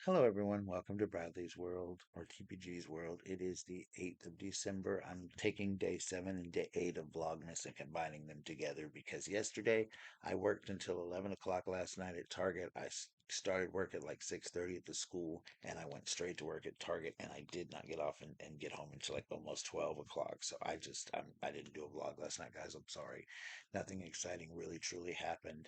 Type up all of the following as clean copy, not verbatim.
Hello, everyone. Welcome to Bradley's World or TPG's World. It is the 8th of December. I'm taking day 7 and day 8 of Vlogmas and combining them together because yesterday I worked until 11 o'clock last night at Target. I started work at like 6:30 at the school and I went straight to work at Target and I did not get off and get home until like almost 12 o'clock. So I didn't do a vlog last night, guys. I'm sorry. Nothing exciting really truly happened.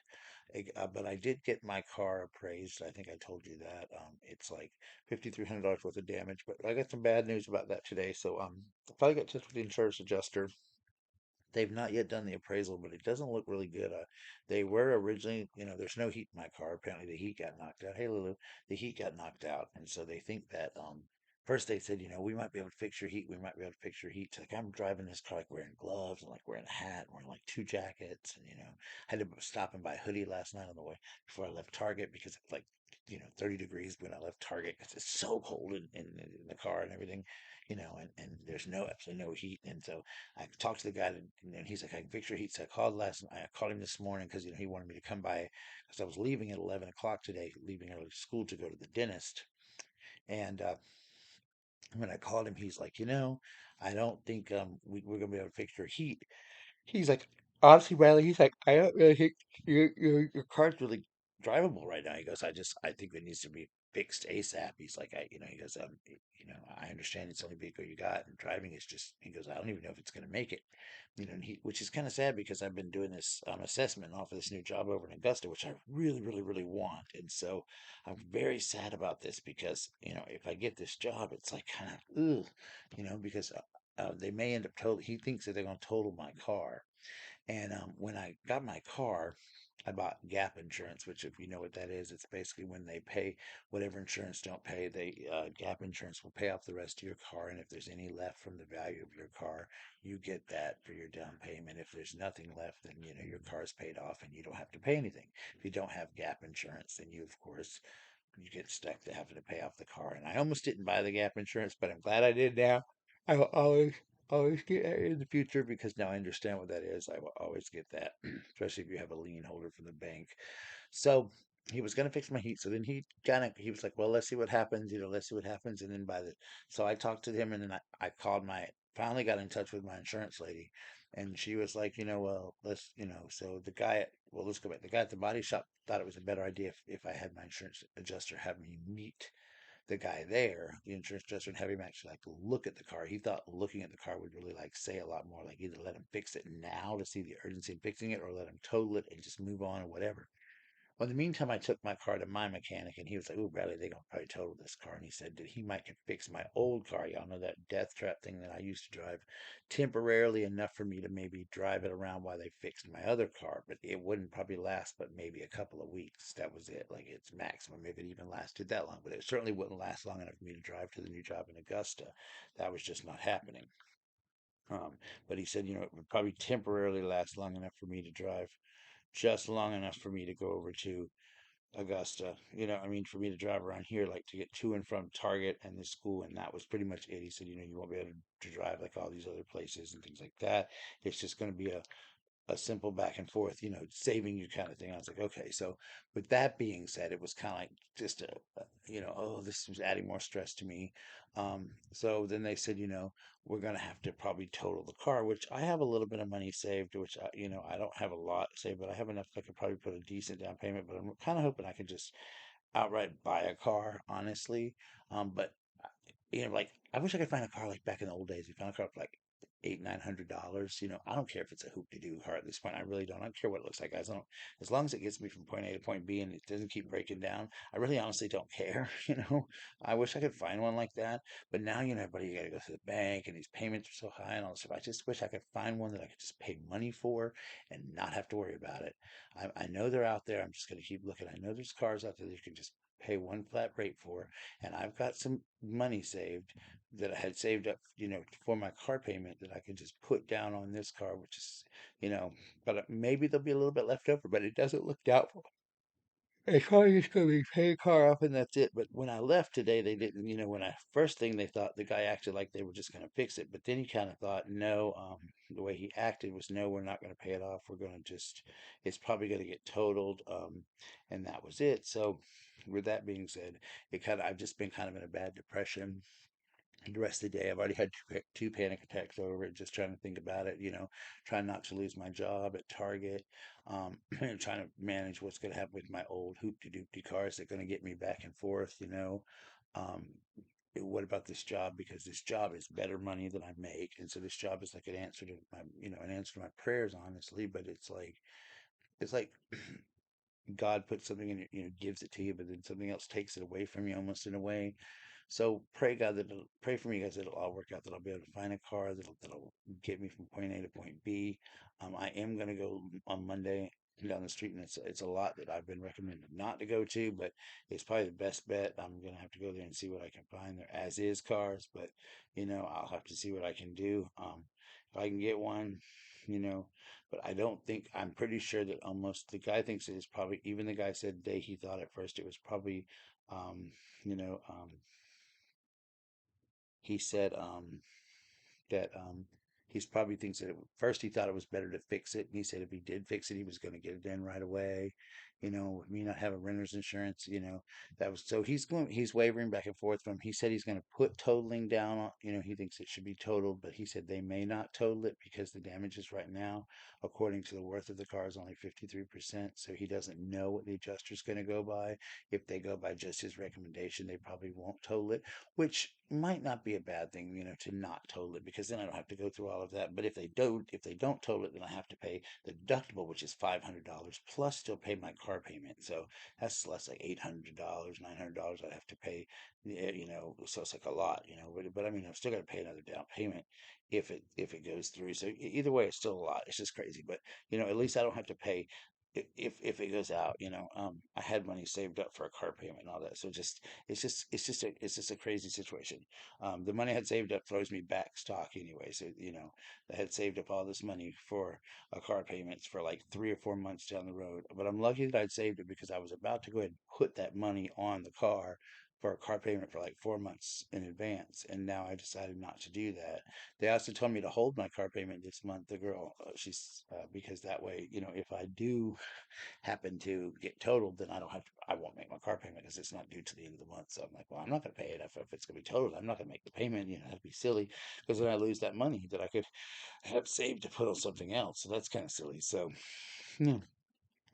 But I did get my car appraised. I think I told you that. It's like $5,300 worth of damage. But I got some bad news about that today. So I probably got touch with the insurance adjuster. They've not yet done the appraisal, but it doesn't look really good. They were originally, there's no heat in my car. Apparently, the heat got knocked out. Hey, Lulu, the heat got knocked out, and so they think that first they said, we might be able to fix your heat. We might be able to fix your heat. So, like I'm driving this car like wearing gloves and like wearing a hat, wearing like two jackets, and I had to stop and buy a hoodie last night on the way before I left Target because it's like 30 degrees when I left Target because it's so cold in the car and everything, and there's absolutely no heat, and so. I talked to the guy, and he's like, I can fix your heat. So I called last night. I called him this morning because he wanted me to come by because I was leaving at 11 o'clock today, leaving early to school to go to the dentist. And when I called him, he's like, I don't think we're gonna be able to fix your heat. He's like, honestly, Riley, he's like, I don't really think your car's really drivable right now. He goes, I think it needs to be fixed ASAP. He's like, he goes, I understand it's the only vehicle you got, and driving is just. He goes, I don't even know if it's going to make it. And which is kind of sad because I've been doing this assessment off of this new job over in Augusta, which I really, really, really want, and so I'm very sad about this because if I get this job, it's like kind of ugh, because they may end up total. He thinks that they're going to total my car, and when I got my car, I bought gap insurance, which, if you know what that is, it's basically when they pay whatever insurance don't pay, gap insurance will pay off the rest of your car. And if there's any left from the value of your car, you get that for your down payment. If there's nothing left, then your car's paid off and you don't have to pay anything. If you don't have gap insurance, then of course, you get stuck to having to pay off the car. And I almost didn't buy the gap insurance, but I'm glad I did now. I will always get that in the future because now I understand what that is. I will always get that, especially if you have a lien holder from the bank. So he was going to fix my heat. So then he was like, well, let's see what happens. Let's see what happens. And then so I talked to him and then I called finally got in touch with my insurance lady. And she was like, well, so let's go back. The guy at the body shop thought it was a better idea if I had my insurance adjuster have me meet the guy there, the insurance adjuster, and have him actually like look at the car. He thought looking at the car would really like say a lot more, like either let him fix it now to see the urgency in fixing it or let him total it and just move on or whatever. Well, in the meantime, I took my car to my mechanic, and he was like, "Ooh, Bradley, they're gonna probably total this car." And he said that he might can fix my old car. Y'all know that death trap thing that I used to drive temporarily enough for me to maybe drive it around while they fixed my other car, but it wouldn't probably last but maybe a couple of weeks. That was it, like its maximum, if it even lasted that long. But it certainly wouldn't last long enough for me to drive to the new job in Augusta. That was just not happening. Um, but he said, it would probably temporarily last long enough for me to drive, just long enough for me to go over to Augusta. I mean, for me to drive around here, like to get to and from Target and the school, and that was pretty much it. He said, you won't be able to drive like all these other places and things like that. It's just going to be a simple back and forth, saving you kind of thing. I was like, okay. So, with that being said, it was kind of like just oh, this was adding more stress to me. So then they said, we're going to have to probably total the car, which I have a little bit of money saved, which I don't have a lot saved, but I have enough I could probably put a decent down payment. But I'm kind of hoping I could just outright buy a car, honestly. But like I wish I could find a car like back in the old days. You found a car for like $800, $900. I don't care if it's a hoop de doo car at this point. I really don't. I don't care what it looks like, guys. I don't. As long as it gets me from point A to point B and it doesn't keep breaking down, I really honestly don't care. I wish I could find one like that. But now, buddy, you got to go to the bank and these payments are so high and all this stuff. I just wish I could find one that I could just pay money for and not have to worry about it. I know they're out there. I'm just going to keep looking. I know there's cars out there that you can just pay one flat rate for, and I've got some money saved that I had saved up, for my car payment that I could just put down on this car, which is, but maybe there'll be a little bit left over, but it doesn't look doubtful. It's probably just gonna be pay car up and that's it. But when I left today, they didn't, when I first thing they thought the guy acted like they were just gonna fix it, but then he kind of thought, no, the way he acted was, no, we're not gonna pay it off. We're gonna just, it's probably gonna get totaled, and that was it. So, with that being said, I've just been kind of in a bad depression the rest of the day. I've already had two panic attacks over it, just trying to think about it, trying not to lose my job at Target, and trying to manage what's going to happen with my old hoopty doopty cars that are going to get me back and forth. Um, what about this job? Because this job is better money than I make. And so this job is like an answer to an answer to my prayers, honestly. But it's like God puts something in gives it to you, but then something else takes it away from you almost in a way. So pray for me, guys, that it'll all work out. That I'll be able to find a car that'll get me from point A to point B. I am gonna go on Monday down the street, and it's a lot that I've been recommended not to go to, but it's probably the best bet. I'm gonna have to go there and see what I can find there as is cars, but I'll have to see what I can do. If I can get one, you know, but I don't think I'm pretty sure that almost the guy thinks it is probably even the guy said they he thought at first it was probably um, you know, he said that he's probably thinks that first he thought it was better to fix it, and he said if he did fix it, he was going to get it in right away. With me not having renter's insurance, that was so he's wavering back and forth from. He said he's going to put totaling down on, he thinks it should be totaled, but he said they may not total it because the damages right now, according to the worth of the car, is only 53%. So he doesn't know what the adjuster's going to go by. If they go by just his recommendation, they probably won't total it, which might not be a bad thing, to not total it because then I don't have to go through all of that. But if they don't total it, then I have to pay the deductible, which is $500 plus still pay my car payment. So that's less like $800, $900 I'd have to pay. So it's like a lot. But I mean, I'm still got to pay another down payment if it goes through. So either way, it's still a lot. It's just crazy. But at least I don't have to pay if it goes out. I had money saved up for a car payment and all that. So it's just a crazy situation. The money I had saved up throws me back stock anyway. So I had saved up all this money for a car payments for like 3 or 4 months down the road. But I'm lucky that I'd saved it because I was about to go ahead and put that money on the car for a car payment for like 4 months in advance, and now I decided not to do that. They also told me to hold my car payment this month. The girl, she's because that way, if I do happen to get totaled, then I won't make my car payment because it's not due to the end of the month. So I'm like, well, I'm not going to pay it if it's going to be totaled. I'm not going to make the payment. That'd be silly because then I lose that money that I could have saved to put on something else. So that's kind of silly. So, yeah.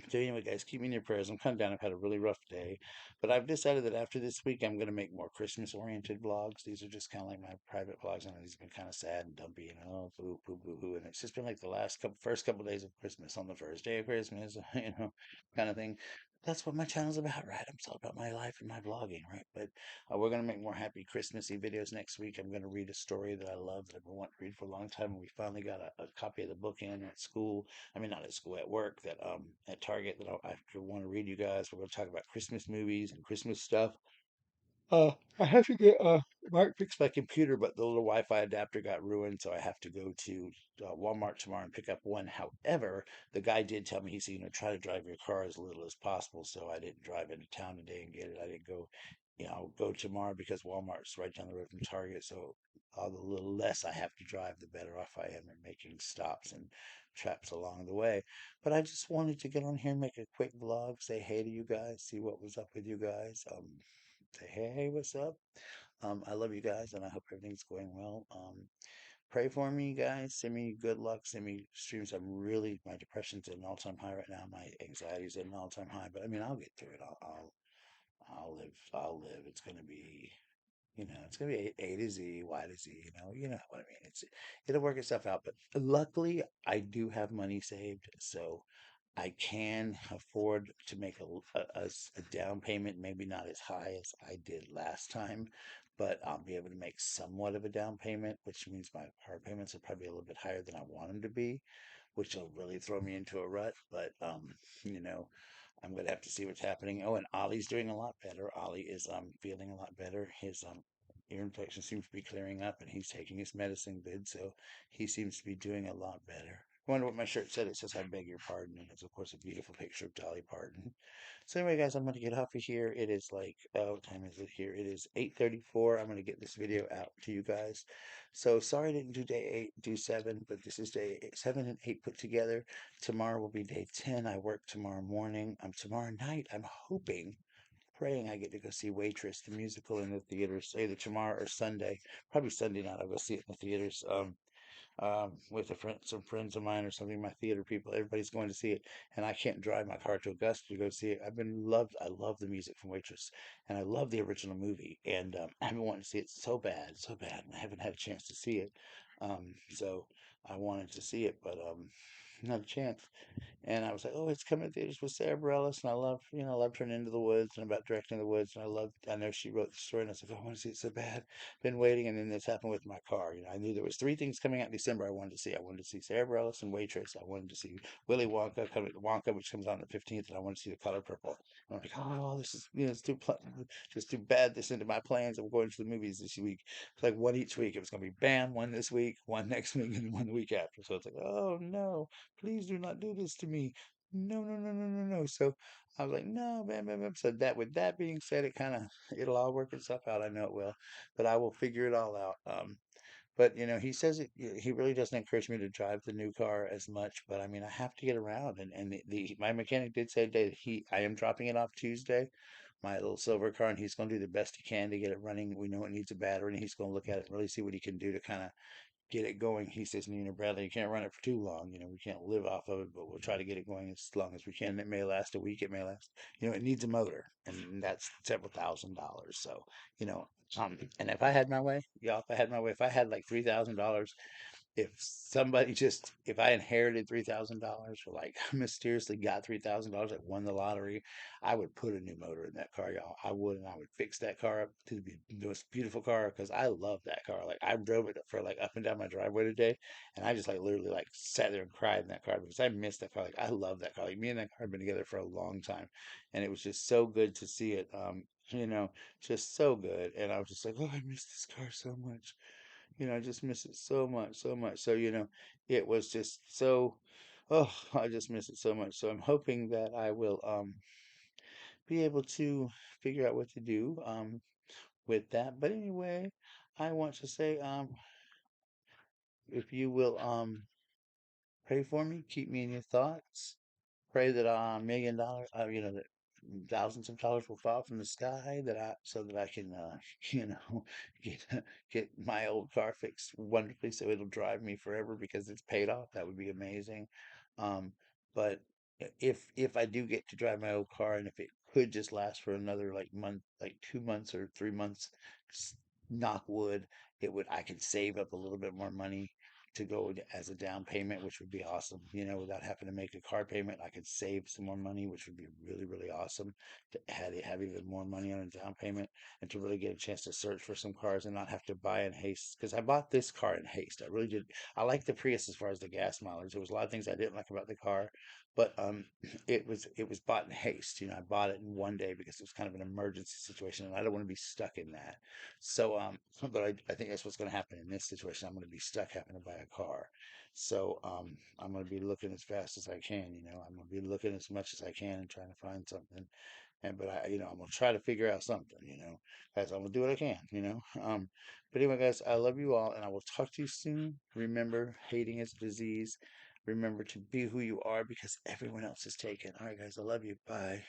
So anyway, guys, keep me in your prayers. I'm kind of down. I've had a really rough day, but I've decided that after this week, I'm going to make more Christmas-oriented vlogs. These are just kind of like my private vlogs. I know these have been kind of sad and dumpy, boo, boo, boo, boo. And it's just been like the first couple days of Christmas on the first day of Christmas, kind of thing. That's what my channel's about, right? I'm all about my life and my vlogging, right? But we're going to make more happy Christmassy videos next week. I'm going to read a story that I love that I've been wanting to read for a long time. And we finally got a copy of the book in at school. I mean, not at school, at work, that at Target, that I want to read you guys. We're going to talk about Christmas movies and Christmas stuff. I have to get Mark fix my computer, but the little Wi-Fi adapter got ruined, so I have to go to Walmart tomorrow and pick up one. However, the guy did tell me, he said, try to drive your car as little as possible. So I didn't drive into town today and get it. I didn't go, I'll go tomorrow because Walmart's right down the road from Target. So all the little less I have to drive, the better off I am in making stops and traps along the way. But I just wanted to get on here and make a quick vlog, say hey to you guys, see what was up with you guys. Say hey, what's up? I love you guys, and I hope everything's going well. Pray for me, guys. Send me good luck. Send me streams. My depression's at an all-time high right now. My anxiety's at an all-time high. But I mean, I'll get through it. I'll live. I'll live. It's gonna be A to Z, Y to Z. You know what I mean. It'll work itself out. But luckily, I do have money saved, so I can afford to make a down payment, maybe not as high as I did last time, but I'll be able to make somewhat of a down payment, which means my car payments are probably a little bit higher than I want them to be, which will really throw me into a rut. But you know, I'm gonna have to see what's happening. Oh, and Ollie's doing a lot better. Ollie is feeling a lot better. His ear infection seems to be clearing up, and he's taking his medicine good, so he seems to be doing a lot better. I wonder what my shirt said. It says, "I beg your pardon," and it's of course a beautiful picture of Dolly Parton. So anyway, guys, I'm gonna get off of here. It is like, what time is it here? It is 8:34. I'm gonna get this video out to you guys. So sorry I didn't do day 8, do 7, but this is day 7 and 8 put together. Tomorrow will be day 10. I work tomorrow morning. Tomorrow night, I'm hoping, praying I get to go see Waitress, the musical in the theaters, either tomorrow or Sunday. Probably Sunday night. I'll go see it in the theaters. With some friends of mine or something, my theater people, everybody's going to see it, and I can't drive my car to Augusta to go see it. I love the music from Waitress, and I love the original movie, and I've been wanting to see it so bad, and I haven't had a chance to see it. So I wanted to see it, but not a chance. And I was like, oh, it's coming to theaters with Sarah Bareilles, and I love, I loved her in Into the Woods and about directing the woods, and I know she wrote the story, and I was like, oh, I want to see it so bad. Been waiting, and then this happened with my car. I knew there was three things coming out in December I wanted to see. I wanted to see Sarah Bareilles and Waitress. I wanted to see Wonka, which comes on the 15th, and I wanted to see The Color Purple. And I'm like, oh, this is, just too bad this into my plans of going to the movies this week. It's like one each week. It was going to be bam, one this week, one next week, and one the week after. So it's like, oh no, please do not do this to me. No, no, no, no, no, no. So I was like, no, bam, bam, bam. So with that being said, it'll all work itself out. I know it will, but I will figure it all out. But he says he really doesn't encourage me to drive the new car as much. But I mean, I have to get around, and my mechanic did say today that I am dropping it off Tuesday, my little silver car, and he's going to do the best he can to get it running. We know it needs a battery, and he's going to look at it and really see what he can do to kind of get it going. He says, Bradley, you can't run it for too long. We can't live off of it, but we'll try to get it going as long as we can. It may last a week. It may last, it needs a motor, and that's several $1,000s. So, and if I had my way, if I had like $3,000, if I inherited $3,000 or like mysteriously got $3,000, like won the lottery, I would put a new motor in that car, y'all. I would, and I would fix that car up to be the most beautiful car because I love that car. Like I drove it for like up and down my driveway today, and I just like literally like sat there and cried in that car because I missed that car. Like I love that car. Like me and that car have been together for a long time, and it was just so good to see it. Just so good. And I was just like, oh, I miss this car so much. I just miss it so much, so much. So, it was just so, oh, I just miss it so much. So I'm hoping that I will be able to figure out what to do with that. But anyway, I want to say if you will pray for me, keep me in your thoughts. Pray that $1 million, that thousands of dollars will fall from the sky so that I can, get get my old car fixed wonderfully so it'll drive me forever because it's paid off. That would be amazing. Um, but if I do get to drive my old car and if it could just last for another like month, like 2 months or 3 months, s- knock wood, I could save up a little bit more money to go as a down payment, which would be awesome. Without having to make a car payment, I could save some more money, which would be really, really awesome to have even more money on a down payment and to really get a chance to search for some cars and not have to buy in haste. Because I bought this car in haste. I really did. I like the Prius as far as the gas mileage. There was a lot of things I didn't like about the car, but it was bought in haste. I bought it in one day because it was kind of an emergency situation, and I don't want to be stuck in that. So, but I think that's what's going to happen in this situation. I'm going to be stuck having to buy a car. So, I'm going to be looking as fast as I can. I'm going to be looking as much as I can and trying to find something. But I'm going to try to figure out something. Guys, I'm going to do what I can. But anyway, guys, I love you all, and I will talk to you soon. Remember, hating is a disease. Remember to be who you are because everyone else is taken. All right, guys, I love you. Bye.